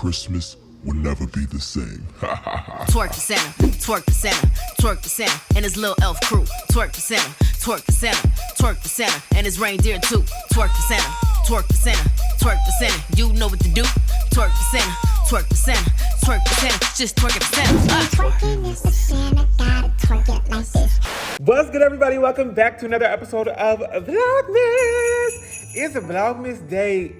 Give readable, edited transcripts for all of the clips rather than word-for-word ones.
Christmas will never be the same. Twerk the center, twerk the center, twerk the center, and his little elf crew. Twerk the center, twerk the center, twerk the center, and his reindeer too. Twerk the center, twerk the center, twerk the center. You know what to do. Twerk the center, twerk the center, twerk the center. Just twerk the center. Twerking is the sin, I gotta twerk it like this. What's good, everybody? Welcome back to another episode of VLOGMAS. It's a VLOGMAS day,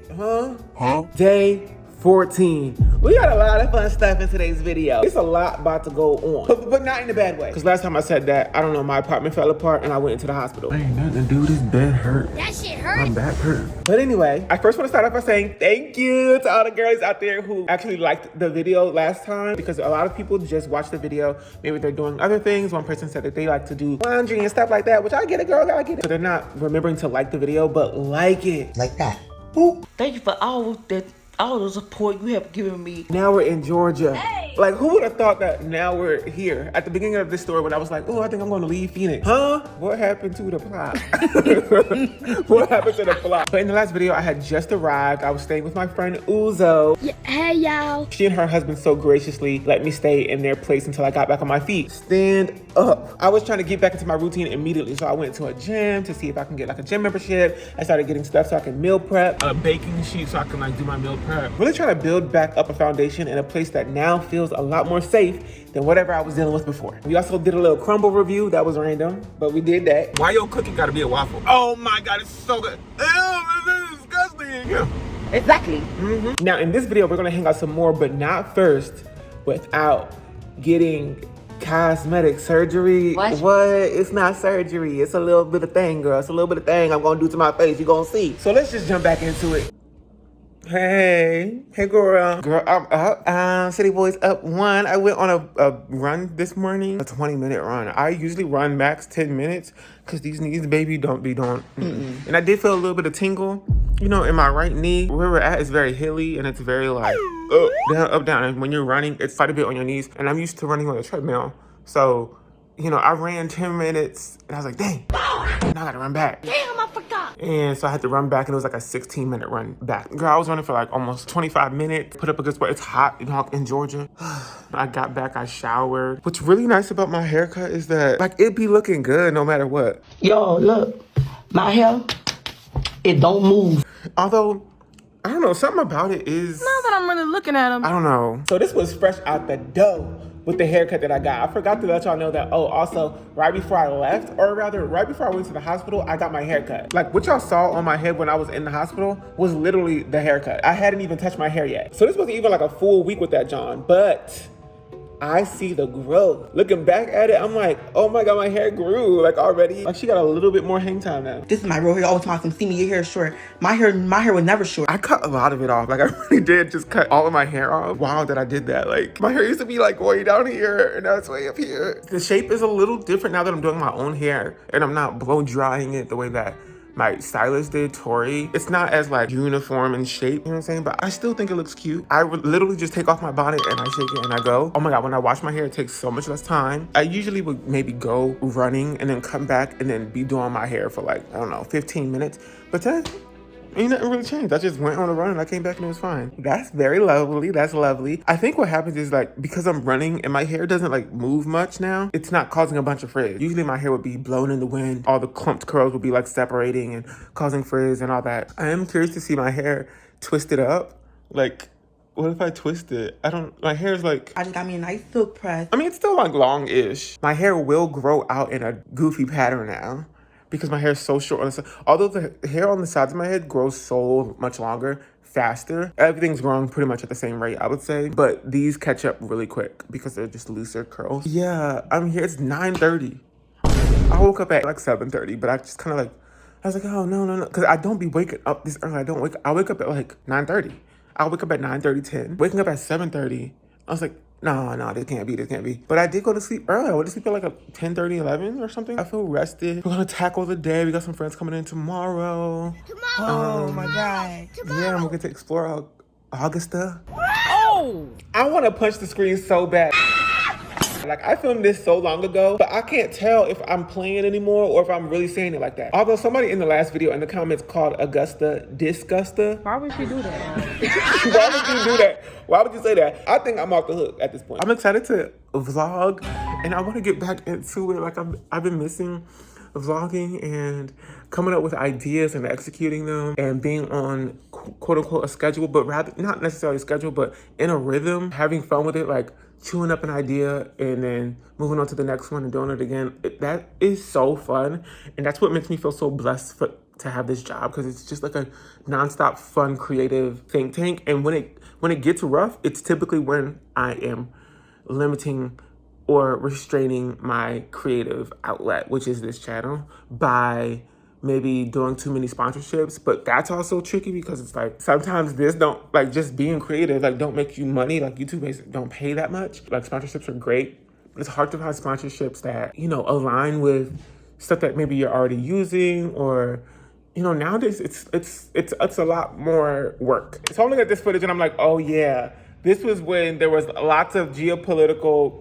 Day 14. We got a lot of fun stuff in today's video. It's a lot about to go on, but not in a bad way. Because last time I said that, I don't know, my apartment fell apart and I went into the hospital. Ain't nothing to do, this bed hurt. That shit hurt. My back hurt. But anyway, I first want to start off by saying thank you to all the girls out there who actually liked the video last time, because a lot of people just watched the video. Maybe they're doing other things. One person said that they like to do laundry and stuff like that, which I get it, girl, I get it. So they're not remembering to like the video, but like it. Like that. Boop. Thank you for all the support you have given me. Now we're in Georgia. Hey. Like, who would have thought that now we're here? At the beginning of this story, when I was like, oh, I think I'm going to leave Phoenix. Huh? What happened to the plot? What happened to the plot? But in the last video, I had just arrived. I was staying with my friend Uzo. Yeah, hey, y'all. She and her husband so graciously let me stay in their place until I got back on my feet. Stand up. I was trying to get back into my routine immediately, so I went to a gym to see if I can get like a gym membership. I started getting stuff so I can meal prep, a baking sheet so I can like do my meal prep. Really trying to build back up a foundation in a place that now feels a lot more safe than whatever I was dealing with before. We also did a little crumble review. That was random, but we did that. Why your cookie gotta be a waffle? Oh my God, it's so good. Ew, this is disgusting. Yeah. Exactly. Now in this video, we're gonna hang out some more, but not first without getting cosmetic surgery. What? It's not surgery. It's a little bit of thing, girl. It's a little bit of thing I'm gonna do to my face. You're gonna see. So let's just jump back into it. Hey girl. Girl, I'm up. City Boys up 1. I went on a run this morning, a 20-minute run. I usually run max 10 minutes because these knees, baby, don't be doing. And I did feel a little bit of tingle, you know, in my right knee. Where we're at is very hilly and it's very like up, down, up, down. And when you're running, it's quite a bit on your knees. And I'm used to running on a treadmill. So, you know, I ran 10 minutes and I was like, dang, now I gotta run back. Damn, I forgot. And so I had to run back and it was like a 16-minute run back. Girl, I was running for like almost 25 minutes, put up a good sweat. It's hot, you know, in Georgia. I got back, I showered. What's really nice about my haircut is that like it be looking good no matter what. Yo, look, my hair, it don't move. Although, I don't know, something about it is... Now that I'm really looking at them. I don't know. So this was fresh out the dough with the haircut that I got. I forgot to let y'all know that, oh, also, right before I left, or rather, right before I went to the hospital, I got my haircut. Like, what y'all saw on my head when I was in the hospital was literally the haircut. I hadn't even touched my hair yet. So this wasn't even like a full week with that, John, but I see the growth. Looking back at it, I'm like, oh my God, my hair grew, like already. Like she got a little bit more hang time now. This is my real hair. All the time, see me, your hair is short. My hair was never short. I cut a lot of it off. Like I really did just cut all of my hair off. Wow, that I did that. Like my hair used to be like way down here and now it's way up here. The shape is a little different now that I'm doing my own hair and I'm not blow drying it the way that my stylist did, Tori. It's not as like uniform in shape, you know what I'm saying? But I still think it looks cute. I would literally just take off my bonnet and I shake it and I go. Oh my God, when I wash my hair, it takes so much less time. I usually would maybe go running and then come back and then be doing my hair for like, I don't know, 15 minutes. But then ain't nothing really changed. I just went on a run and I came back and it was fine. That's very lovely. That's lovely. I think what happens is like, because I'm running and my hair doesn't like move much now, it's not causing a bunch of frizz. Usually my hair would be blown in the wind. All the clumped curls would be like separating and causing frizz and all that. I am curious to see my hair twisted up. Like, what if I twist it? My hair's like... I just got me a nice silk press. I mean, it's still like long-ish. My hair will grow out in a goofy pattern now, because my hair is so short on the side. Although the hair on the sides of my head grows so much longer, faster. Everything's growing pretty much at the same rate, I would say. But these catch up really quick because they're just looser curls. Yeah, I'm here. It's 9:30. I woke up at like 7:30, but I just kind of like, I was like, oh, no. Because I don't be waking up this early. I wake up at like 9:30. I'll wake up at 9:30, 10. Waking up at 7:30, I was like, no, this can't be. But I did go to sleep early. I went to sleep at like 10:30, 11 or something. I feel rested. We're gonna tackle the day. We got some friends coming in tomorrow. Oh my God. Yeah, I'm gonna get to explore Augusta. Oh! I wanna punch the screen so bad. Like, I filmed this so long ago, but I can't tell if I'm playing anymore or if I'm really saying it like that. Although somebody in the last video in the comments called Augusta Disgusta. Why would she do that? Why would you do that? Why would you say that? I think I'm off the hook at this point. I'm excited to vlog, and I want to get back into it. Like, I've been missing vlogging and coming up with ideas and executing them and being on quote unquote a schedule, but rather not necessarily a schedule, but in a rhythm, having fun with it, like chewing up an idea and then moving on to the next one and doing it again. That is so fun. And that's what makes me feel so blessed to have this job, because it's just like a nonstop fun, creative think tank. And when it gets rough, it's typically when I am limiting or restraining my creative outlet, which is this channel, by maybe doing too many sponsorships. But that's also tricky because it's like, sometimes this don't, like, just being creative, like, don't make you money. Like, YouTube basically don't pay that much. Like, sponsorships are great, but it's hard to find sponsorships that, you know, align with stuff that maybe you're already using, or, you know, nowadays it's a lot more work. So I'm looking at this footage and I'm like, oh yeah, this was when there was lots of geopolitical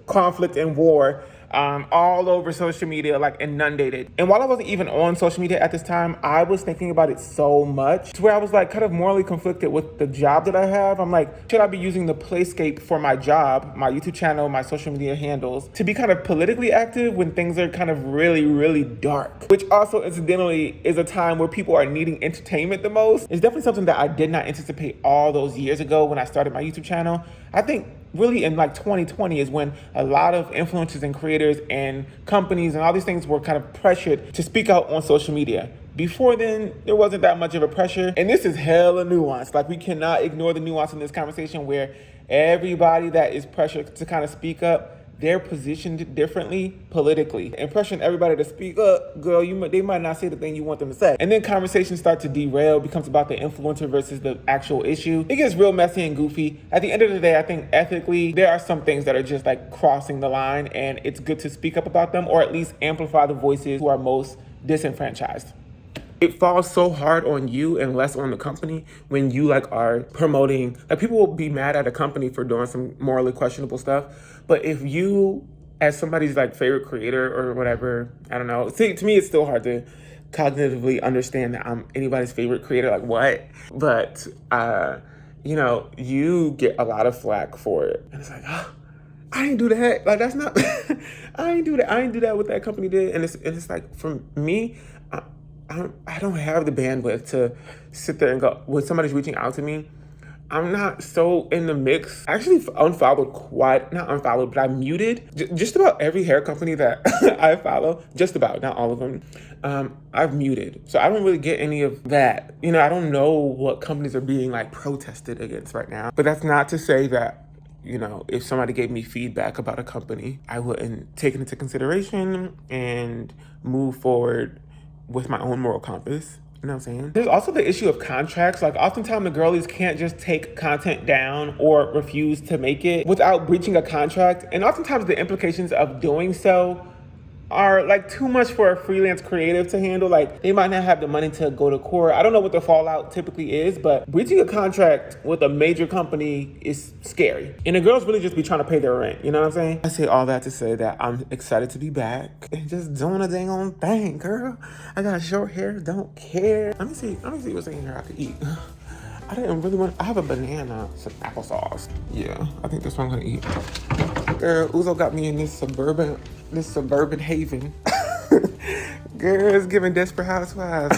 conflict and war all over social media, like inundated. And while I wasn't even on social media at this time, I was thinking about it so much to where I was like kind of morally conflicted with the job that I have. I'm like, should I be using the playscape for my job, my YouTube channel, my social media handles, to be kind of politically active when things are kind of really, really dark? Which also incidentally is a time where people are needing entertainment the most. It's definitely something that I did not anticipate all those years ago when I started my YouTube channel. I think really in like 2020 is when a lot of influencers and creators and companies and all these things were kind of pressured to speak out on social media. Before then, there wasn't that much of a pressure. And this is hella nuanced. Like, we cannot ignore the nuance in this conversation where everybody that is pressured to kind of speak up, they're positioned differently politically, and pressuring everybody to speak up. Girl, they might not say the thing you want them to say. And then conversations start to derail, becomes about the influencer versus the actual issue. It gets real messy and goofy. At the end of the day, I think ethically, there are some things that are just like crossing the line, and it's good to speak up about them, or at least amplify the voices who are most disenfranchised. It falls so hard on you and less on the company when you like are promoting, like, people will be mad at a company for doing some morally questionable stuff. But if you, as somebody's like favorite creator or whatever, I don't know. See, to me, it's still hard to cognitively understand that I'm anybody's favorite creator, like what? But, you know, you get a lot of flack for it. And it's like, oh, I didn't do that. Like, that's not, I didn't do that. I didn't do that what that company did. And it's like, for me, I don't have the bandwidth to sit there and go, when somebody's reaching out to me, I'm not so in the mix. I actually not unfollowed, but I muted just about every hair company that I follow, just about, not all of them. I've muted. So I don't really get any of that. You know, I don't know what companies are being like protested against right now. But that's not to say that, you know, if somebody gave me feedback about a company, I wouldn't take it into consideration and move forward with my own moral compass. You know what I'm saying? There's also the issue of contracts. Like, oftentimes the girlies can't just take content down or refuse to make it without breaching a contract. And oftentimes the implications of doing so are like too much for a freelance creative to handle. Like, they might not have the money to go to court. I don't know what the fallout typically is, but breaching a contract with a major company is scary. And the girls really just be trying to pay their rent. You know what I'm saying? I say all that to say that I'm excited to be back and just doing a dang on thing, girl. I got short hair, don't care. Let me see what's in here I could eat. I didn't really want, I have a banana, some applesauce. Yeah, I think that's what I'm gonna eat. Girl, Uzo got me in this suburban haven. Girl, it's giving Desperate Housewives.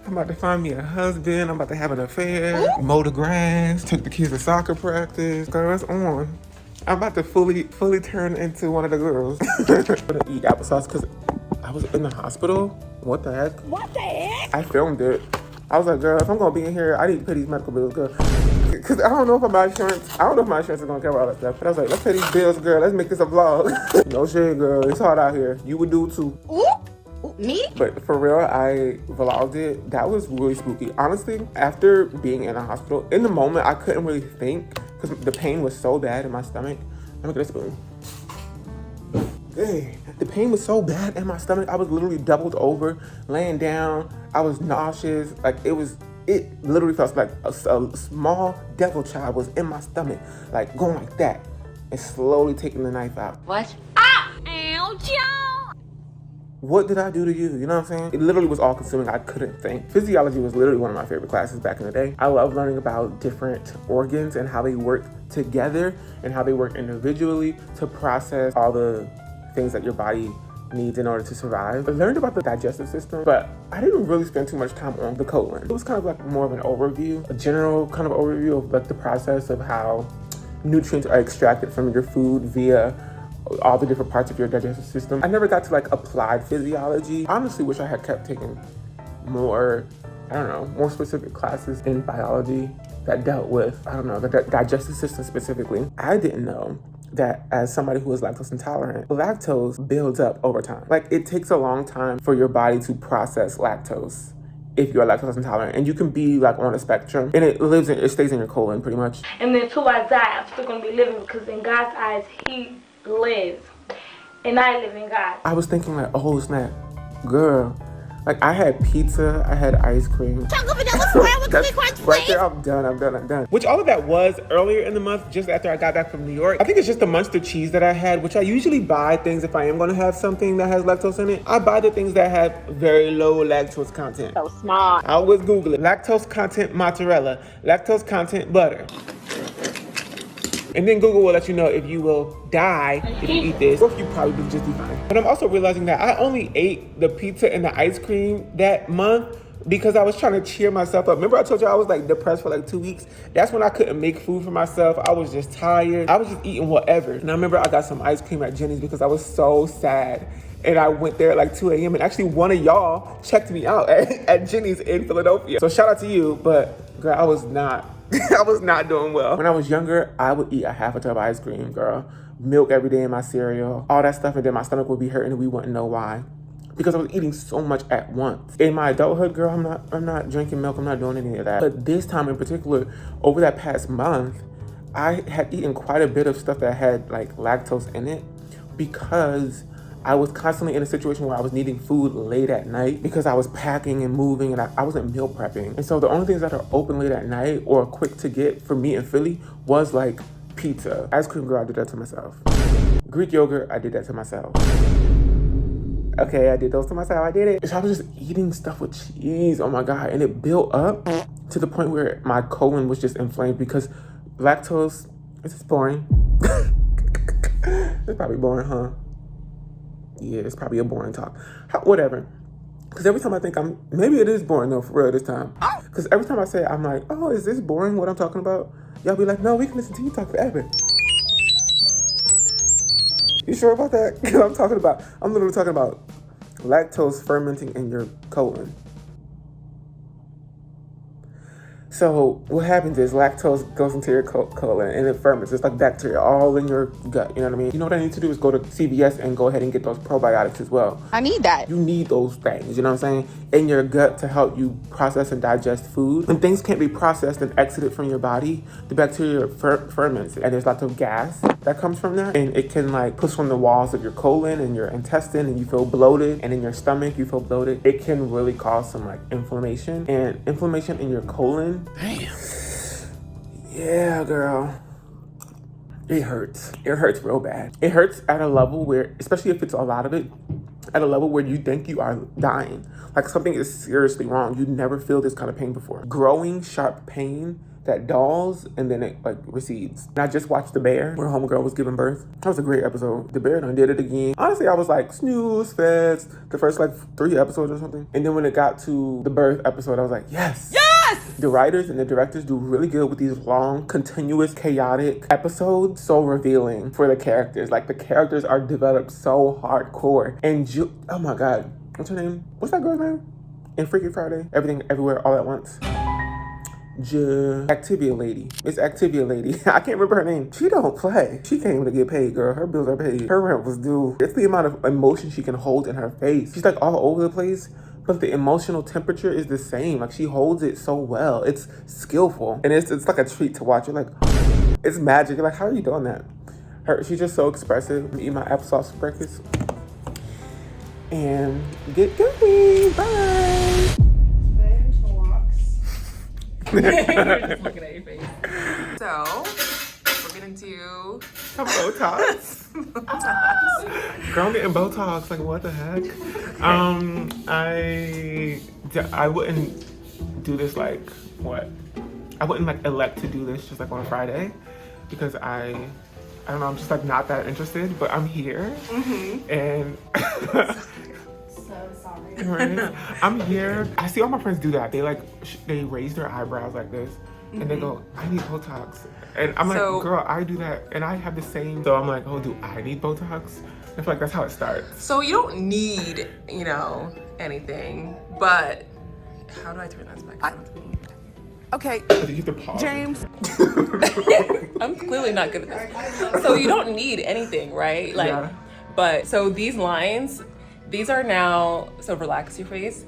I'm about to find me a husband. I'm about to have an affair. Mow the grass. Took the kids to soccer practice. Girl, it's on. I'm about to fully turn into one of the girls. I'm gonna eat applesauce because I was in the hospital. What the heck? What the heck? I filmed it. I was like, girl, if I'm gonna be in here, I need to pay these medical bills, girl. Cause I don't know if my insurance is gonna cover all that stuff. But I was like, let's pay these bills, girl. Let's make this a vlog. No shit, girl. It's hard out here. You would do too. Ooh, me? But for real, I vlogged it. That was really spooky. Honestly, after being in a hospital, in the moment, I couldn't really think because the pain was so bad in my stomach. Let me get a spoon. Hey, the pain was so bad in my stomach. I was literally doubled over, laying down. I was nauseous. Like, it literally felt like a small devil child was in my stomach, like going like that. and slowly taking the knife out. What? What did I do to you? You know what I'm saying? It literally was all consuming. I couldn't think. Physiology was literally one of my favorite classes back in the day. I love learning about different organs and how they work together and how they work individually to process all the things that your body needs in order to survive. I learned about the digestive system, but I didn't really spend too much time on the colon. It was kind of like more of an overview, a general kind of overview of like the process of how nutrients are extracted from your food via all the different parts of your digestive system. I never got to like applied physiology. I honestly wish I had kept taking more, I don't know, more specific classes in biology that dealt with, I don't know, the digestive system specifically. I didn't know that as somebody who is lactose intolerant, lactose builds up over time. Like it takes a long time for your body to process lactose if you're lactose intolerant, and you can be like on a spectrum, and it stays in your colon pretty much. And then till I die, I'm still gonna be living because in God's eyes, He lives, and I live in God. I was thinking like, oh snap, girl. Like I had pizza, I had ice cream. Chocolate vanilla square with cream crunch, please. Right there, I'm done. Which all of that was earlier in the month, just after I got back from New York. I think it's just the Munster cheese that I had, which I usually buy things if I am gonna have something that has lactose in it. I buy the things that have very low lactose content. So smart. I always Google it. Lactose content mozzarella, lactose content butter. And then Google will let you know if you will die if you eat this, or if you probably will just be fine. But I'm also realizing that I only ate the pizza and the ice cream that month because I was trying to cheer myself up. Remember I told you I was like depressed for like 2 weeks? That's when I couldn't make food for myself. I was just tired. I was just eating whatever. And I remember I got some ice cream at Jenny's because I was so sad. And I went there at like 2 a.m. and actually one of y'all checked me out at Jenny's in Philadelphia. So shout out to you, but girl, I was not doing well. When I was younger, I would eat a half a tub of ice cream, girl. Milk every day in my cereal, all that stuff, and then my stomach would be hurting and we wouldn't know why. Because I was eating so much at once. In my adulthood, girl, I'm not drinking milk, I'm not doing any of that. But this time in particular, over that past month, I had eaten quite a bit of stuff that had like lactose in it because I was constantly in a situation where I was needing food late at night because I was packing and moving and I wasn't meal prepping. And so the only things that are open late at night or quick to get for me in Philly was like pizza. Ice cream, girl, I did that to myself. Greek yogurt, I did that to myself. Okay, I did those to myself, I did it. So I was just eating stuff with cheese, oh my God. And it built up to the point where my colon was just inflamed because lactose, it's just boring. It's probably boring, huh? Yeah, it's probably a boring talk. Whatever. Because every time I think maybe it is boring though, for real this time. Because every time I say it, I'm like, oh, is this boring what I'm talking about? Y'all be like, no, we can listen to you talk forever. You sure about that? Because I'm literally talking about lactose fermenting in your colon. So what happens is lactose goes into your colon and it ferments. It's like bacteria all in your gut, you know what I mean? You know what I need to do is go to CVS and go ahead and get those probiotics as well. I need that. You need those things, you know what I'm saying? In your gut to help you process and digest food. When things can't be processed and exited from your body, the bacteria ferments and there's lots of gas that comes from that. And it can like push on the walls of your colon and your intestine and you feel bloated, and in your stomach you feel bloated. It can really cause some like inflammation, and inflammation in your colon. Damn. Yeah, girl. It hurts. It hurts real bad. It hurts at a level where, especially if it's a lot of it, at a level where you think you are dying. Like something is seriously wrong. You never feel this kind of pain before. Growing sharp pain that dulls and then it like recedes. And I just watched The Bear, where homegirl was giving birth. That was a great episode. The Bear done did it again. Honestly, I was like snooze fest the first like 3 episodes or something. And then when it got to the birth episode, I was like, yes! Yes! The writers and the directors do really good with these long, continuous, chaotic episodes. So revealing for the characters. Like the characters are developed so hardcore. And oh my God, what's her name? What's that girl's name? In Freaky Friday? Everything, Everywhere, All at Once. Activia Lady. It's Activia Lady. I can't remember her name. She don't play. She came to get paid, girl. Her bills are paid. Her rent was due. It's the amount of emotion she can hold in her face. She's like all over the place, but the emotional temperature is the same. Like she holds it so well. It's skillful. And it's like a treat to watch. You're like, it's magic. You're like, how are you doing that? She's just so expressive. Eat my applesauce for breakfast. And get going. Bye. You're just looking at your face. So, we're gonna do Have Botox. Girl, I'm getting Botox. Like, what the heck? I wouldn't do this like what? I wouldn't like elect to do this just like on a Friday because I don't know. I'm just like not that interested. But I'm here, and So sorry. right? I'm here. I see all my friends do that. They like they raise their eyebrows like this, and they go, "I need Botox," and I'm like, "Girl, I do that," and I have the same. So I'm like, "Oh, do I need Botox?" I feel like that's how it starts. So you don't need, you know, anything, but how do I turn this back on? Okay, You have to pause. James. I'm clearly not good at this. So you don't need anything, right? Like, Yeah. but so these lines, these are now, so relax your face.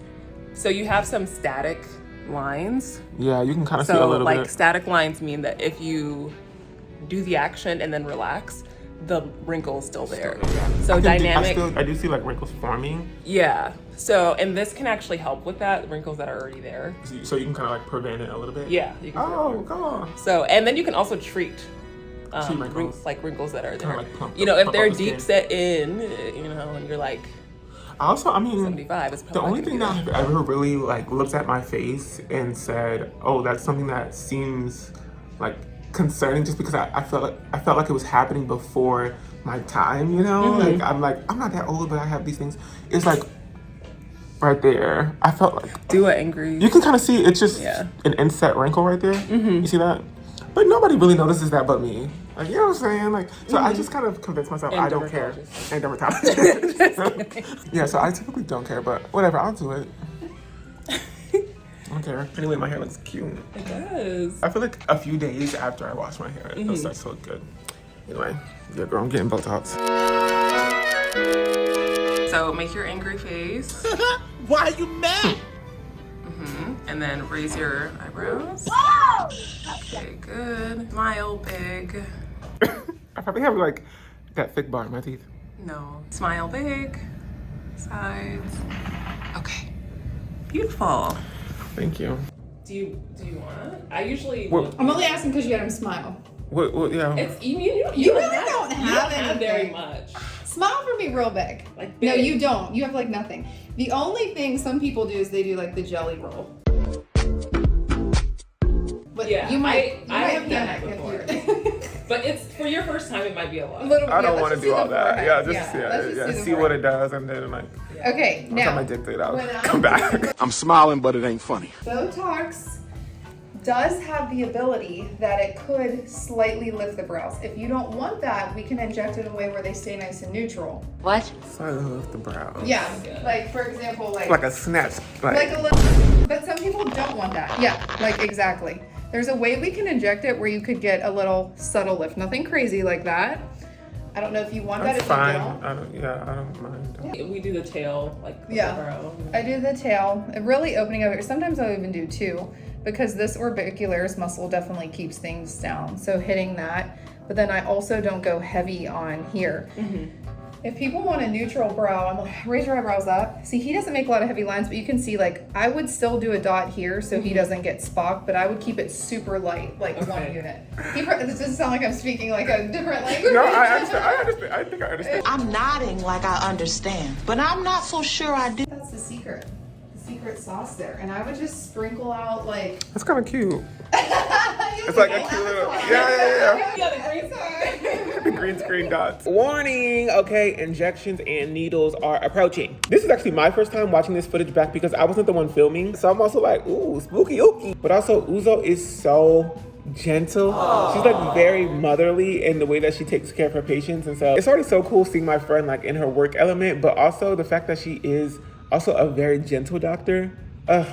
So you have some static lines. Yeah, you can kind of see a So little like bit. static lines mean that if you do the action and then relax, the wrinkle is still there. So dynamic. I do see like wrinkles forming. Yeah. So, and this can actually help with that, the wrinkles that are already there. So you can kind of like prevent it a little bit. Yeah. You can Oh, God. So, and then you can also treat wrinkles. wrinkles that are there. like plump- you know, if plump they're up the deep skin. set in, you know, and you're like Also, I mean, 75, it's the probably only not thing gonna that be I've ever really like looked at my face and said, "Oh, that's something that seems like concerning," just because I felt like it was happening before my time. You know, Mm-hmm. like I'm not that old, but I have these things. It's like right there. I felt like do it angry. you can kind of see it's just Yeah. an inset wrinkle right there. You see that? But nobody really notices that but me. Like, you know what I'm saying? Like, so I just kind of convinced myself And I don't care. dermatologist. And dermatologist. Yeah, so I typically don't care, but whatever, I'll do it. I don't care. Anyway, my hair looks cute. It does. I feel like a few days after I wash my hair, it starts to look good. Anyway, yeah, girl, I'm getting Botox. So make your angry face. Why are you mad? And then raise your eyebrows. Okay, good. Smile big. I probably have like that thick bar in my teeth. No. Smile big. Sides. Okay. Beautiful. Thank you. Do you want it? I usually What? I'm only asking because you had him smile. What? Yeah. it's you You really don't you have don't have very anything. much. Smile for me real big. Like No, big. you don't. You have like nothing. The only thing some people do is they do like the jelly roll. But Yeah, you might I have done panic it if before. you're But it's for your first time. It might be a lot. a little. I don't let's want to just do all the that. forehead. Yeah, let's just just the see what forehead. it does and then like Okay, I'll try my now dick to it out. when Come back. I'm smiling, but it ain't funny. Botox does have the ability that it could slightly lift the brows. If you don't want that, we can inject it in a way where they stay nice and neutral. Slightly lift the brows. Yeah, like for example, Like a snatch. like a little, but some people don't want that. Yeah, like exactly. There's a way we can inject it where you could get a little subtle lift, nothing crazy like that. I don't know if you want that. That's If fine. you don't. I don't mind. We do the tail, like the Yeah. brow. I do the tail, really opening up. Sometimes I'll even do two because this orbicularis muscle definitely keeps things down. So hitting that, but then I also don't go heavy on here. If people want a neutral brow, I'm like, raise your eyebrows up. See, he doesn't make a lot of heavy lines, but you can see like I would still do a dot here so he doesn't get spocked, but I would keep it super light, like one unit. This doesn't sound like I'm speaking like a different language. No, I understand. I think I understand. I'm nodding like I understand, but I'm not so sure I do. That's the secret sauce there. And I would just sprinkle out like. That's kind of cute. It's like a cute little. Yeah. Yeah, the green side. The green screen dots. Warning, okay, injections and needles are approaching. This is actually my first time watching this footage back because I wasn't the one filming. So I'm also like, ooh, spooky ooky. But also, Uzo is so gentle. She's like very motherly in the way that she takes care of her patients. And so it's already so cool seeing my friend like in her work element, but also the fact that she is also a very gentle doctor. Ugh.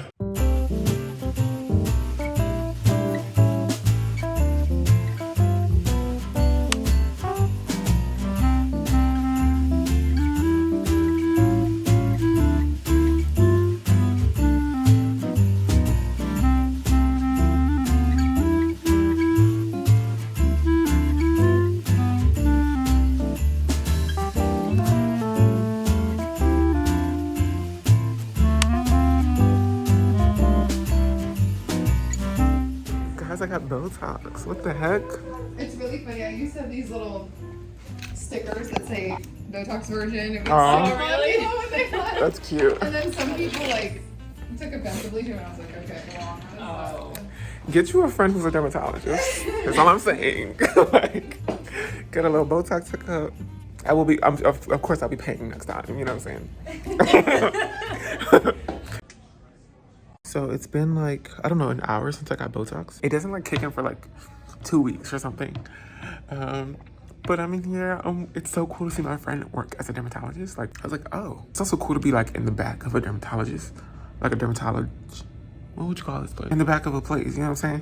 Guys, I got Botox. What the heck? It's really really funny. I used to have these little stickers that say Botox version. It Oh, was really? That's cute. And then some people like took offensively to it, and I was like, okay, go on. Get you a friend who's a dermatologist. That's all I'm saying. Like, get a little Botox hookup. I will be, of course, I'll be paying next time. You know what I'm saying? So it's been like, I don't know, an hour since I got Botox. It doesn't like kick in for like 2 weeks or something. But I'm in here. It's so cool to see my friend work as a dermatologist. Like, I was like, oh. It's also cool to be like in the back of a dermatologist. Like a dermatologist. What would you call this place? In the back of a place, you know what I'm saying?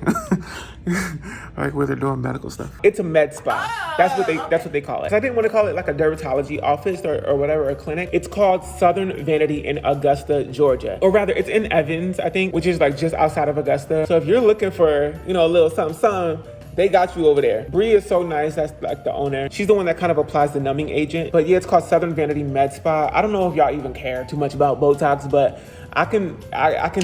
Like where they're doing medical stuff. It's a med spa. That's what they call it. So I didn't want to call it like a dermatology office or whatever, a clinic. It's called Southern Vanity in Augusta, Georgia. Or rather, it's in Evans, I think, which is like just outside of Augusta. So if you're looking for, you know, a little something, they got you over there. Bree is so nice. That's like the owner. She's the one that kind of applies the numbing agent. But yeah, it's called Southern Vanity Med Spa. I don't know if y'all even care too much about Botox, but I can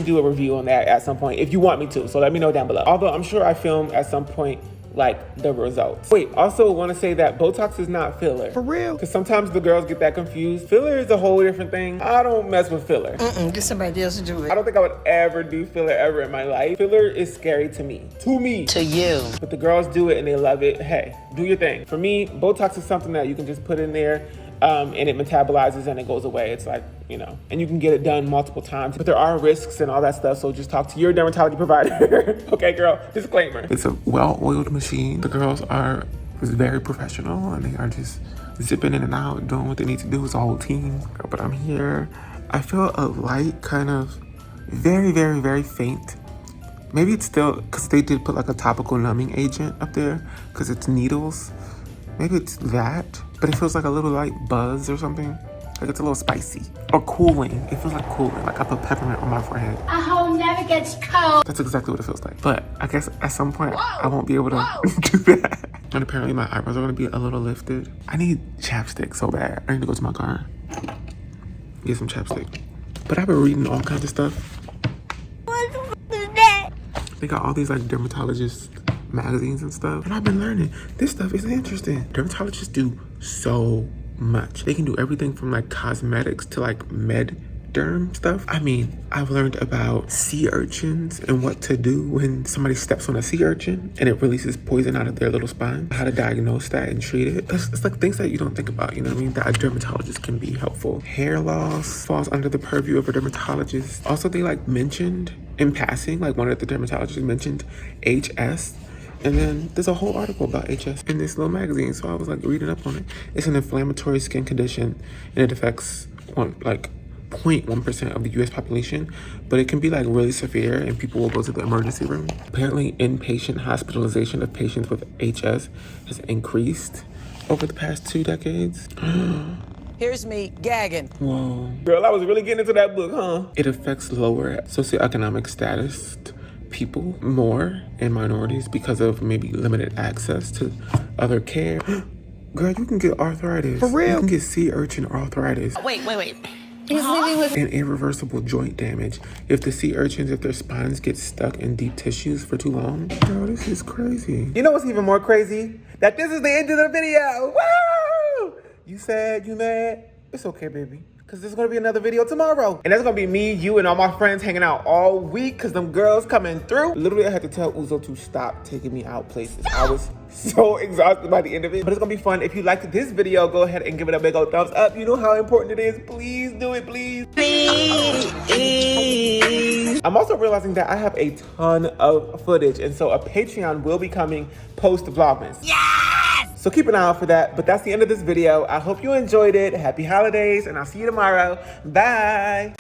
do a review on that at some point if you want me to. So let me know down below. Although I'm sure I film at some point like the results. Wait, also want to say that Botox is not filler. For real? Because sometimes the girls get that confused. Filler is a whole different thing. I don't mess with filler. Get somebody else to do it. I don't think I would ever do filler ever in my life. Filler is scary to me. To me. To you. But the girls do it and they love it. Hey, do your thing. For me, Botox is something that you can just put in there and it metabolizes and it goes away. It's like, you know, and you can get it done multiple times. But there are risks and all that stuff, so just talk to your dermatology provider. Okay, girl, disclaimer. It's a well-oiled machine. The girls are very professional and they are just zipping in and out, doing what they need to do. It's a whole team. But I'm here. I feel a light kind of very, very, very faint. Maybe it's still, because they did put like a topical numbing agent up there because it's needles. Maybe it's that, but it feels like a little light buzz or something. Like it's a little spicy or cooling. It feels like cooling, like I put peppermint on my forehead. A home never gets cold. That's exactly what it feels like. But I guess at some point I won't be able to do that. And apparently my eyebrows are gonna be a little lifted. I need chapstick so bad. I need to go to my car, get some chapstick. But I've been reading all kinds of stuff. What the is that? They got all these like dermatologist magazines and stuff, and I've been learning this stuff is interesting. Dermatologists do so much. They can do everything from like cosmetics to like med derm stuff. I mean, I've learned about sea urchins and what to do when somebody steps on a sea urchin and it releases poison out of their little spine, how to diagnose that and treat it. It's like things that you don't think about, you know what I mean, that a dermatologist can be helpful. Hair loss falls under the purview of a dermatologist. Also, they like mentioned in passing, like one of the dermatologists mentioned HS. And then there's a whole article about HS in this little magazine. So I was like reading up on it. It's an inflammatory skin condition and it affects 0.1% of the US population, but it can be like really severe and people will go to the emergency room. Apparently inpatient hospitalization of patients with HS has increased over the past 2 decades. Here's me gagging. Whoa. Girl, I was really getting into that book, huh? It affects lower socioeconomic status people more and minorities because of maybe limited access to other care. Girl, you can get arthritis. For real? You can get sea urchin arthritis. Wait. He's living with And irreversible joint damage if the sea urchins, if their spines get stuck in deep tissues for too long. Girl, this is crazy. You know what's even more crazy? That this is the end of the video. Woo! You sad, you mad? It's okay, baby. Because there's going to be another video tomorrow. And that's going to be me, you, and all my friends hanging out all week because them girls coming through. Literally, I had to tell Uzo to stop taking me out places. I was so exhausted by the end of it. But it's going to be fun. If you liked this video, go ahead and give it a big old thumbs up. You know how important it is. Please do it, please. I'm also realizing that I have a ton of footage. And so a Patreon will be coming post-Vlogmas. So keep an eye out for that. But that's the end of this video. I hope you enjoyed it. Happy holidays, and I'll see you tomorrow. Bye.